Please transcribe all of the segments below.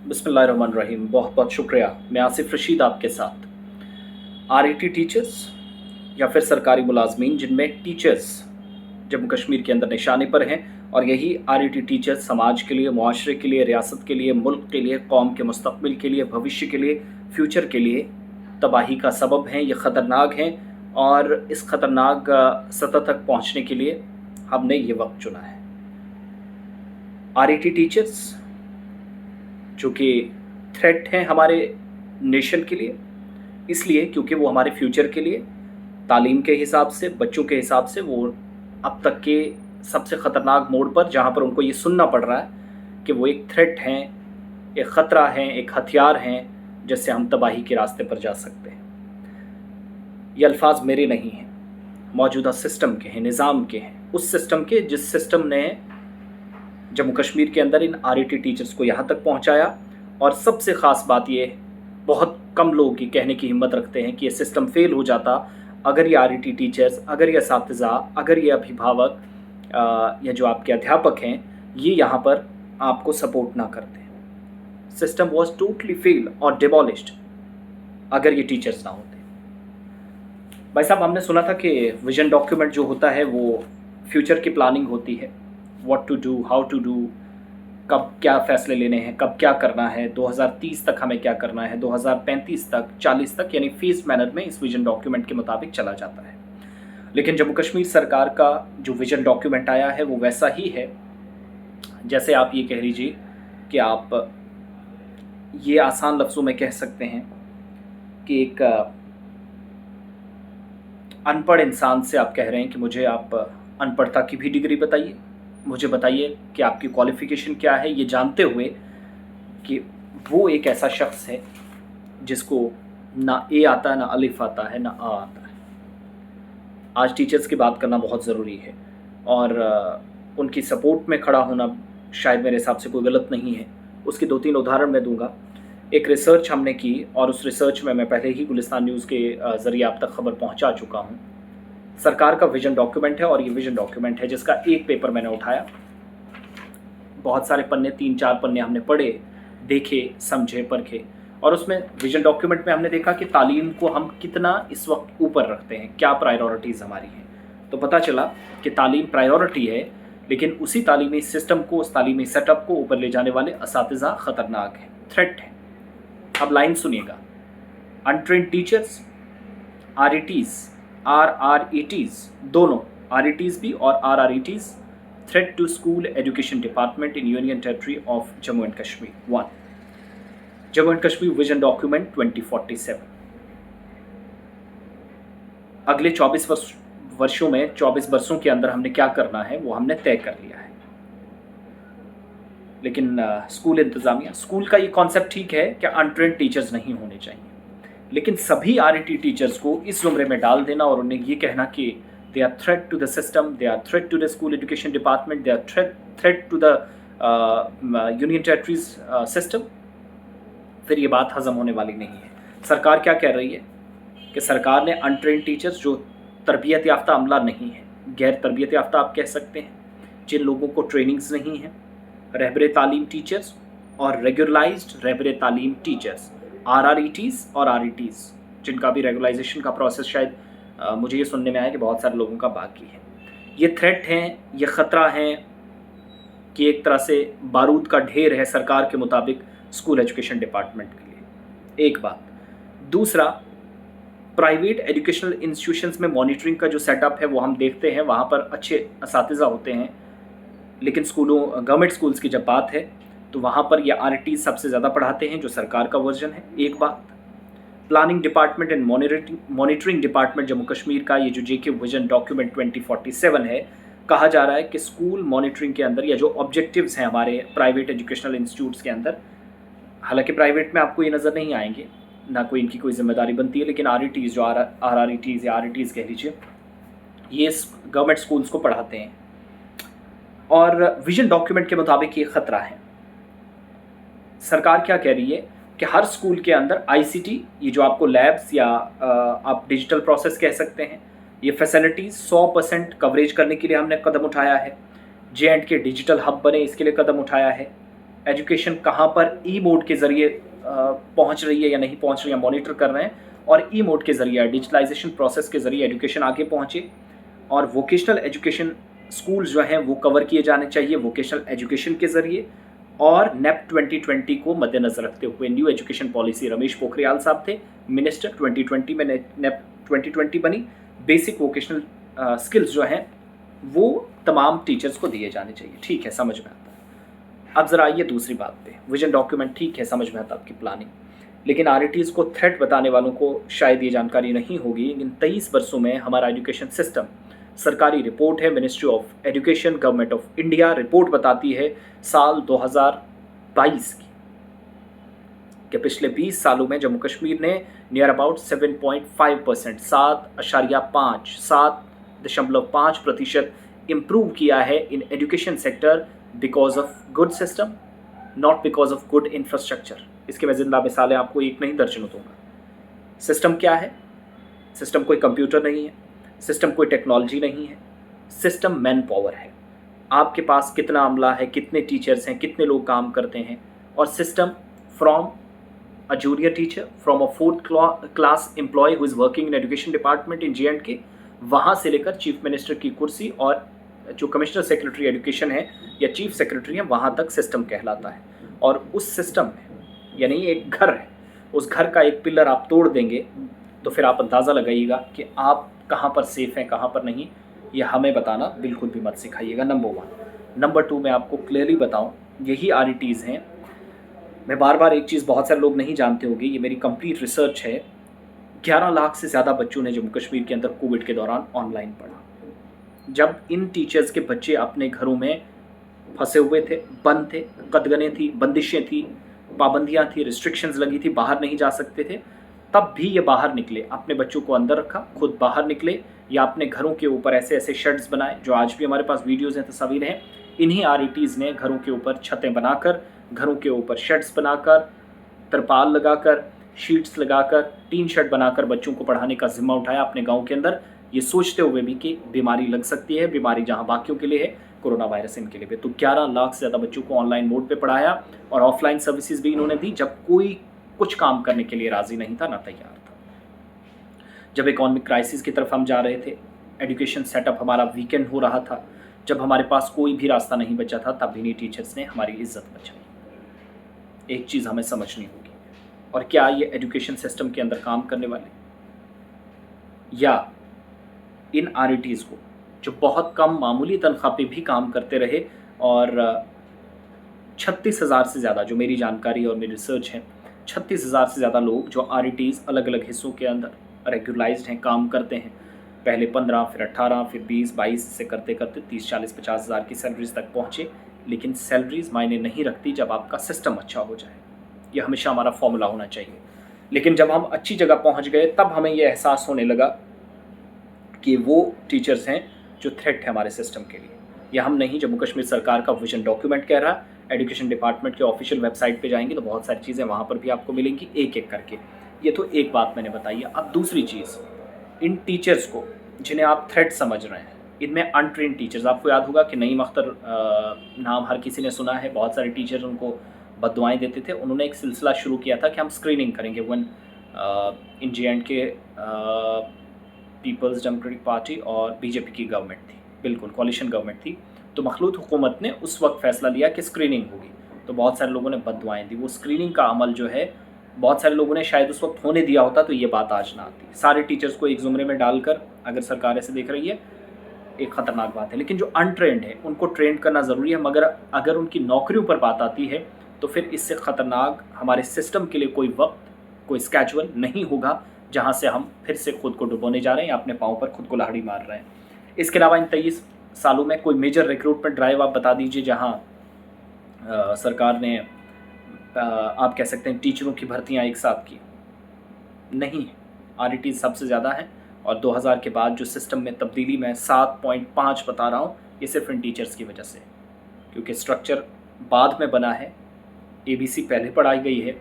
बिस्मिल्लाहिर्रहमानिर्रहीम। बहुत बहुत शुक्रिया। मैं आसिफ रशीद आपके साथ। आरईटी टीचर्स या फिर सरकारी मुलाजमीन जिनमें टीचर्स जम्मू कश्मीर के अंदर निशाने पर हैं, और यही आरईटी टीचर्स समाज के लिए, मुआशरे के लिए, रियासत के लिए, मुल्क के लिए, कौम के मुस्तकबिल के लिए, भविष्य के लिए, फ्यूचर के लिए तबाही का सबब हैं। ये ख़तरनाक हैं और इस ख़तरनाक सतह तक पहुँचने के लिए हमने ये वक्त चुना है। आरईटी टीचर्स जो कि थ्रेट हैं हमारे नेशन के लिए, इसलिए क्योंकि वो हमारे फ्यूचर के लिए, तालीम के हिसाब से, बच्चों के हिसाब से वो अब तक के सबसे ख़तरनाक मोड़ पर, जहाँ पर उनको ये सुनना पड़ रहा है कि वो एक थ्रेट हैं, एक ख़तरा हैं, एक हथियार हैं जिससे हम तबाही के रास्ते पर जा सकते हैं। ये अल्फाज मेरे नहीं हैं, मौजूदा सिस्टम के हैं, निज़ाम के हैं, उस सिस्टम के जिस सिस्टम ने जम्मू कश्मीर के अंदर इन आरईटी टीचर्स को यहाँ तक पहुँचाया। और सबसे ख़ास बात ये, बहुत कम लोग ये कहने की हिम्मत रखते हैं कि ये सिस्टम फेल हो जाता अगर ये आरईटी टीचर्स, अगर ये असातिज़ा, अगर ये अभिभावक या जो आपके अध्यापक हैं, ये यहाँ पर आपको सपोर्ट ना करते। सिस्टम वॉज टोटली फेल और डिमोलिश्ड अगर ये टीचर्स ना होते। भाई साहब, हमने सुना था कि विजन डॉक्यूमेंट जो होता है वो फ्यूचर की प्लानिंग होती है, what to do, how to do, कब क्या फ़ैसले लेने हैं, कब क्या करना है, 2030 तक हमें क्या करना है, 2035 तक, 40 तक, यानी फेज मैनर में इस विजन डॉक्यूमेंट के मुताबिक चला जाता है। लेकिन जम्मू कश्मीर सरकार का जो विजन डॉक्यूमेंट आया है वो वैसा ही है, जैसे आप ये कह लीजिए कि आप ये आसान लफ्ज़ों में कह सकते हैं कि एक अनपढ़ इंसान से आप कह रहे हैं कि मुझे आप अनपढ़ता की भी डिग्री बताइए, मुझे बताइए कि आपकी क्वालिफ़िकेशन क्या है, ये जानते हुए कि वो एक ऐसा शख्स है जिसको ना ए आता है, ना अलिफ आता है, ना आ आता है। आज टीचर्स की बात करना बहुत ज़रूरी है और उनकी सपोर्ट में खड़ा होना शायद मेरे हिसाब से कोई गलत नहीं है। उसके 2-3 उदाहरण मैं दूंगा। एक रिसर्च हमने की और उस रिसर्च में मैं पहले ही गुलिस्तान न्यूज़ के ज़रिए आप तक खबर पहुंचा चुका हूं। सरकार का विजन डॉक्यूमेंट है और ये विजन डॉक्यूमेंट है जिसका एक पेपर मैंने उठाया। बहुत सारे पन्ने, 3-4 पन्ने हमने पढ़े, देखे, समझे, परखे, और उसमें विजन डॉक्यूमेंट में हमने देखा कि तालीम को हम कितना इस वक्त ऊपर रखते हैं, क्या प्रायोरिटीज़ हमारी हैं। तो पता चला कि तालीम प्रायोरिटी है, लेकिन उसी तालीमी सिस्टम को, उस तालीमी सेटअप को ऊपर ले जाने वाले असातिज़ा ख़तरनाक हैं, थ्रेट हैं। अब लाइन सुनिएगा। अनट्रेंड टीचर्स, आरईटीज़, आरआरईटीज़, दोनों आरईटीज़ भी और RRETs, threat to school education department in union territory of Jammu and Kashmir. 1, Jammu and Kashmir vision document 2047। अगले 24 वर्षों में, 24 वर्षों के अंदर हमने क्या करना है वो हमने तय कर लिया है। लेकिन स्कूल इंतज़ामिया, स्कूल का ये कॉन्सेप्ट ठीक है कि अनट्रेंड टीचर्स नहीं होने चाहिए, लेकिन सभी आरईटी टीचर्स को इस ज़ुमरे में डाल देना और उन्हें ये कहना कि they are threat to the system, they are threat to the school education department, they are threat to the union territories system, फिर ये बात हज़म होने वाली नहीं है। सरकार क्या कह रही है कि सरकार ने अनट्रेंड टीचर्स, जो तरबियत याफ्ता अमला नहीं है, गैर तरबियत याफ्ता आप कह सकते हैं, जिन लोगों को ट्रेनिंग्स नहीं है, रहबर तालीम टीचर्स और रेगुलराइज्ड रहबर तालीम टीचर्स, आरआरईटीज़ और आरईटीज़, जिनका भी रेगुलाइजेशन का प्रोसेस शायद मुझे ये सुनने में आया कि बहुत सारे लोगों का बाकी है। ये थ्रेट हैं, ये ख़तरा हैं कि एक तरह से बारूद का ढेर है सरकार के मुताबिक स्कूल एजुकेशन डिपार्टमेंट के लिए। एक बात। दूसरा, प्राइवेट एजुकेशनल इंस्टीट्यूशंस में मॉनिटरिंग का जो सेटअप है वो हम देखते हैं, वहाँ पर अच्छे असातिज़ा होते हैं, लेकिन स्कूलों, गवर्नमेंट स्कूल्स की जब बात है तो वहाँ पर ये आरईटी सबसे ज़्यादा पढ़ाते हैं, जो सरकार का वर्जन है। एक बात। Planning department and monitoring department Jammu Kashmir का ये जो जेके विजन डॉक्यूमेंट 2047 है, कहा जा रहा है कि स्कूल मॉनिटरिंग के अंदर या जो ऑब्जेक्टिव्स हैं हमारे प्राइवेट एजुकेशनल इंस्टीट्यूट्स के अंदर, हालांकि प्राइवेट में आपको ये नज़र नहीं आएंगे, ना कोई इनकी कोई जिम्मेदारी बनती है, लेकिन आरईटीज़, जो आरआरईटीज़ या आरईटीज़ कह लीजिए, ये गवर्नमेंट स्कूल्स को पढ़ाते हैं। और विजन डॉक्यूमेंट के मुताबिक ये ख़तरा है। सरकार क्या कह रही है कि हर स्कूल के अंदर आईसीटी, ये जो आपको लैब्स या आप डिजिटल प्रोसेस कह सकते हैं, ये फैसिलिटीज़ 100% कवरेज करने के लिए हमने कदम उठाया है। जे एंड के डिजिटल हब बने, इसके लिए कदम उठाया है। एजुकेशन कहाँ पर ई मोड के ज़रिए पहुँच रही है या नहीं पहुँच रही है, मॉनिटर कर रहे हैं, और ई मोड के ज़रिए डिजिटलाइजेशन प्रोसेस के ज़रिए एजुकेशन आगे पहुँचे। और वोकेशनल एजुकेशन स्कूल जो हैं वो कवर किए जाने चाहिए वोकेशनल एजुकेशन के ज़रिए। और नेप 2020 को मद्देनज़र रखते हुए new education policy Ramesh Pokhriyal साहब थे मिनिस्टर, 2020 में नेप 2020 बनी। बेसिक वोकेशनल स्किल्स जो हैं वो तमाम टीचर्स को दिए जाने चाहिए। ठीक है, समझ में आता है। अब ज़रा आइए दूसरी बात पे। विजन डॉक्यूमेंट ठीक है, समझ में आता आपकी प्लानिंग, लेकिन आरईटीज़ को थ्रेट बताने वालों को शायद ये जानकारी नहीं होगी, लेकिन 23 वर्षों में हमारा एजुकेशन सिस्टम, सरकारी रिपोर्ट है ministry of education government of India, report बताती है साल 2022 की कि पिछले 20 सालों में जम्मू कश्मीर ने नियर अबाउट 7.5%, 7.5% इम्प्रूव किया है in education sector because of good system, not because of good infrastructure. इसके मैं जिंदा मिसालें आपको एक नहीं दर्जनों दूंगा। सिस्टम क्या है? सिस्टम कोई कंप्यूटर नहीं है, सिस्टम कोई टेक्नोलॉजी नहीं है, सिस्टम मैन पावर है। आपके पास कितना अमला है, कितने टीचर्स हैं, कितने लोग काम करते हैं, और system from a junior teacher, from a 4th class employ who is working in education department in J&K, वहाँ से लेकर चीफ मिनिस्टर की कुर्सी और जो कमिश्नर सेक्रेटरी एजुकेशन है या चीफ सेक्रेटरी है, वहाँ तक सिस्टम कहलाता है। और उस सिस्टम में, यानी एक घर है, उस घर का एक पिलर आप तोड़ देंगे तो फिर आप अंदाज़ा लगाइएगा कि आप कहाँ पर सेफ़ हैं, कहाँ पर नहीं। ये हमें बताना बिल्कुल भी मत सिखाइएगा, नंबर 1। नंबर 2, मैं आपको क्लियरली बताऊँ, यही आरईटीज़ हैं। मैं बार बार एक चीज़ बहुत सारे लोग नहीं जानते होंगे, ये मेरी कंप्लीट रिसर्च है। 11 लाख से ज़्यादा बच्चों ने जम्मू कश्मीर के अंदर कोविड के दौरान ऑनलाइन पढ़ा। जब इन टीचर्स के बच्चे अपने घरों में फंसे हुए थे, बंद थे, कदगनें थी, बंदिशें थी, पाबंदियाँ थी, रिस्ट्रिक्शंस लगी थी, बाहर नहीं जा सकते थे, तब भी ये बाहर निकले, अपने बच्चों को अंदर रखा, खुद बाहर निकले, या अपने घरों के ऊपर ऐसे ऐसे शेड्स बनाए, जो आज भी हमारे पास वीडियोज़ हैं, तस्वीरें हैं। इन्हीं आरईटीज़ ने घरों के ऊपर छतें बनाकर, घरों के ऊपर शेड्स बनाकर, तरपाल लगाकर, शीट्स लगाकर, टीन शेड बनाकर बच्चों को पढ़ाने का जिम्मा उठाया अपने गाँव के अंदर, ये सोचते हुए भी कि बीमारी लग सकती है, बीमारी जहाँ बाकियों के लिए है, कोरोना वायरस इनके लिए भी। तो 11 लाख से ज़्यादा बच्चों को ऑनलाइन मोड पे पढ़ाया, और ऑफलाइन सर्विसेज भी इन्होंने दी जब कोई कुछ काम करने के लिए राज़ी नहीं था, ना तैयार था। जब इकोनॉमिक क्राइसिस की तरफ हम जा रहे थे, एजुकेशन सेटअप हमारा वीकेंड हो रहा था, जब हमारे पास कोई भी रास्ता नहीं बचा था, तब इन्हीं टीचर्स ने हमारी इज्जत बचाई। एक चीज़ हमें समझनी होगी, और क्या ये एजुकेशन सिस्टम के अंदर काम करने वाले, या इन आरईटीज़ को जो बहुत कम मामूली तनख्वाह पे भी काम करते रहे, और 36,000 से ज़्यादा, जो मेरी जानकारी और मेरी रिसर्च है, 36,000 से ज़्यादा लोग जो आरईटीज़ अलग अलग हिस्सों के अंदर रेगुलाइज्ड हैं, काम करते हैं, पहले 15, फिर 18, फिर 20, 22 से करते करते 30, 40, 50,000 की सैलरीज तक पहुँचे। लेकिन सैलरीज मायने नहीं रखती जब आपका सिस्टम अच्छा हो जाए, ये हमेशा हमारा फॉर्मूला होना चाहिए। लेकिन जब हम अच्छी जगह पहुँच गए, तब हमें ये एहसास होने लगा कि वो टीचर्स हैं जो थ्रेट है हमारे सिस्टम के लिए। या हम नहीं, जम्मू कश्मीर सरकार का विजन डॉक्यूमेंट कह रहा है। एजुकेशन डिपार्टमेंट के ऑफिशियल वेबसाइट पे जाएंगे तो बहुत सारी चीज़ें वहाँ पर भी आपको मिलेंगी, एक एक करके। ये तो एक बात मैंने बताई है। अब दूसरी चीज़, इन टीचर्स को जिन्हें आप थ्रेट समझ रहे हैं, इनमें अनट्रेन टीचर्स, आपको याद होगा कि नईम अख्तर नाम हर किसी ने सुना है, बहुत सारे टीचर उनको बददुआएं देते थे। उन्होंने एक सिलसिला शुरू किया था कि हम स्क्रीनिंग करेंगे। One in J&K Peoples Democratic Party और बीजेपी की गवर्नमेंट थी, बिल्कुल कॉलिशन गवर्नमेंट थी, तो मखलूत हुकूमत ने उस वक्त फैसला लिया कि स्क्रीनिंग होगी। तो बहुत सारे लोगों ने बददुआएं दी। वो स्क्रीनिंग का अमल जो है, बहुत सारे लोगों ने शायद उस वक्त होने दिया होता तो ये बात आज ना आती। सारे टीचर्स को एक ज़ुमरे में डालकर अगर सरकार ऐसे देख रही है, एक ख़तरनाक बात है। लेकिन जो अनट्रेंड है उनको ट्रेंड करना ज़रूरी है, मगर अगर उनकी नौकरियों पर बात आती है तो फिर इससे ख़तरनाक हमारे सिस्टम के लिए कोई वक्त, कोई स्केजुअल नहीं होगा जहाँ से हम फिर से खुद को डुबोने जा रहे हैं या अपने पाँव पर खुद को लाड़ी मार रहे हैं। इसके अलावा इन 23 सालों में कोई मेजर रिक्रूटमेंट ड्राइव आप बता दीजिए जहाँ सरकार ने आप कह सकते हैं टीचरों की भर्तियाँ एक साथ की। नहीं, आरईटी सबसे ज़्यादा है, और 2000 के बाद जो सिस्टम में तब्दीली मैं 7.5 बता रहा हूँ, ये सिर्फ इन टीचर्स की वजह से, क्योंकि स्ट्रक्चर बाद में बना है। ABC पहले पढ़ाई गई है,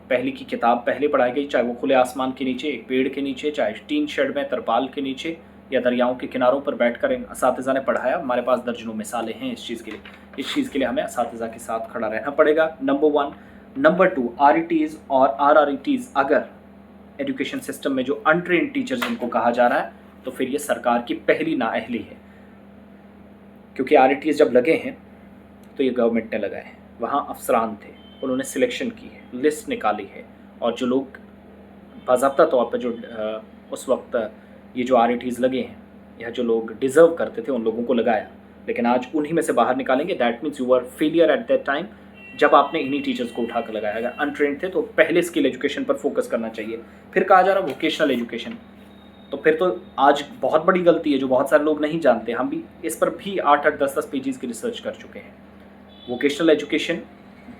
पहली की किताब पहले पढ़ाई गई, चाहे वो खुले आसमान के नीचे, एक पेड़ के नीचे, चाहे टीन शेड में, तरपाल के नीचे, या दरियाओं के किनारों पर बैठकर असातिज़ा ने पढ़ाया। हमारे पास दर्जनों मिसालें हैं इस चीज़ के लिए। इस चीज़ के लिए हमें असातिज़ा के साथ खड़ा रहना पड़ेगा, नंबर 1। नंबर 2, RETs और RRETs अगर एजुकेशन सिस्टम में जो अनट्रेन्ड टीचर्स जिनको कहा जा रहा है, तो फिर ये सरकार की पहली नाअहली है, क्योंकि RETs जब लगे हैं तो ये गवर्नमेंट ने लगाए हैं, वहाँ अफसरान थे, उन्होंने सिलेक्शन की है, लिस्ट निकाली है, और जो लोग बाज़ाब्ता तौर पर जो उस वक्त ये जो RETs लगे हैं या जो लोग डिज़र्व करते थे उन लोगों को लगाया, लेकिन आज उन्हीं में से बाहर निकालेंगे। That means you are failure at that time, जब आपने इन्हीं टीचर्स को उठा कर लगाया। अगर अनट्रेंड थे तो पहले स्किल एजुकेशन पर फोकस करना चाहिए। फिर कहा जा रहा वोकेशनल एजुकेशन, तो फिर तो आज बहुत बड़ी गलती है जो बहुत सारे लोग नहीं जानते। हम भी इस पर भी 8-8, 10-10 पेजेस की रिसर्च कर चुके हैं। वोकेशनल एजुकेशन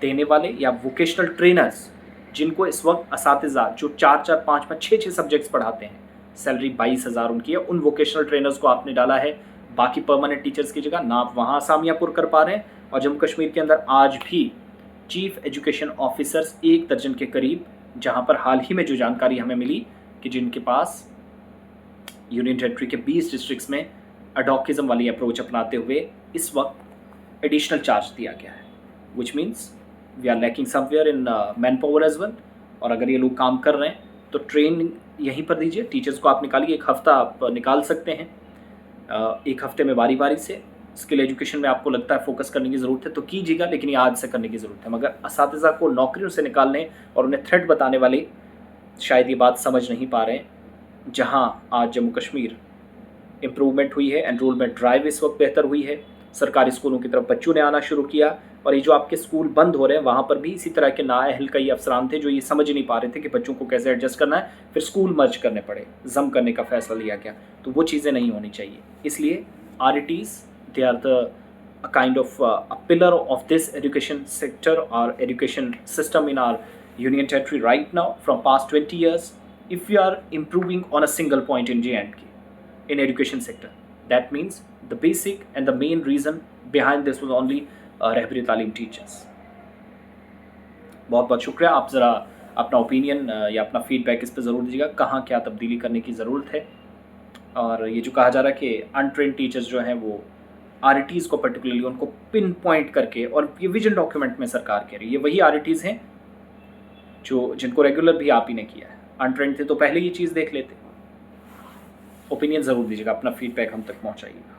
देने वाले या वोकेशनल ट्रेनर्स जिनको इस वक्त असातिज़ा जो 4-4, 5-5, 6-6 सब्जेक्ट्स पढ़ाते हैं, सैलरी 22,000 उनकी है, उन वोकेशनल ट्रेनर्स को आपने डाला है बाकी परमानेंट टीचर्स की जगह, ना आप वहाँ असामियाँ पुर कर पा रहे हैं। और जम्मू कश्मीर के अंदर आज भी चीफ एजुकेशन ऑफिसर्स 1 दर्जन के करीब, जहाँ पर हाल ही में जो जानकारी हमें मिली कि जिनके पास यूनियन टेरिटरी के 20 डिस्ट्रिक्ट्स में अडॉकिज्म वाली अप्रोच अपनाते हुए इस वक्त एडिशनल चार्ज दिया गया है, which means we are lacking somewhere in man power as well. और अगर ये लोग काम कर रहे हैं तो ट्रेनिंग यहीं पर दीजिए, टीचर्स को आप निकालिए, 1 हफ्ता आप निकाल सकते हैं, 1 हफ्ते में बारी बारी से। स्किल एजुकेशन में आपको लगता है फोकस करने की ज़रूरत है तो कीजिएगा, लेकिन ये आज से करने की ज़रूरत है। मगर असातिज़ा को नौकरियों से निकालने और उन्हें थ्रेट बताने वाले शायद ये बात समझ नहीं पा रहे हैं। जहाँ आज जम्मू कश्मीर इम्प्रूवमेंट हुई है, एनरोलमेंट ड्राइव इस वक्त बेहतर हुई है, सरकारी स्कूलों की तरफ बच्चों ने आना शुरू किया, और ये जो आपके स्कूल बंद हो रहे हैं वहाँ पर भी इसी तरह के नाअहल कई अफसरान थे जो ये समझ नहीं पा रहे थे कि बच्चों को कैसे एडजस्ट करना है, फिर स्कूल मर्ज करने पड़े, जम करने का फैसला लिया गया। तो वो चीज़ें नहीं होनी चाहिए। इसलिए RETs they are the a kind of a pillar of this education sector or education system in our union territory right now from past 20 years. If we are improving on a single point in J&K in education sector, that means the basic and the main reason behind this was only रहबरी तालीम teachers. बहुत बहुत शुक्रिया। आप ज़रा अपना opinion या अपना feedback इस पर ज़रूर दीजिएगा, कहाँ क्या तब्दीली करने की ज़रूरत है। और ये जो कहा जा रहा है कि अनट्रेंड टीचर्स जो हैं वो RETs को पर्टिकुलरली उनको पिन पॉइंट करके, और ये विजन डॉक्यूमेंट में सरकार कह रही है, ये वही RETs हैं जो जिनको रेगुलर भी आप ही ने किया है। अनट्रेंड थे तो पहले ये चीज़ देख लेते। ओपिनियन ज़रूर दीजिएगा, अपना फीडबैक हम तक पहुँचाइएगा।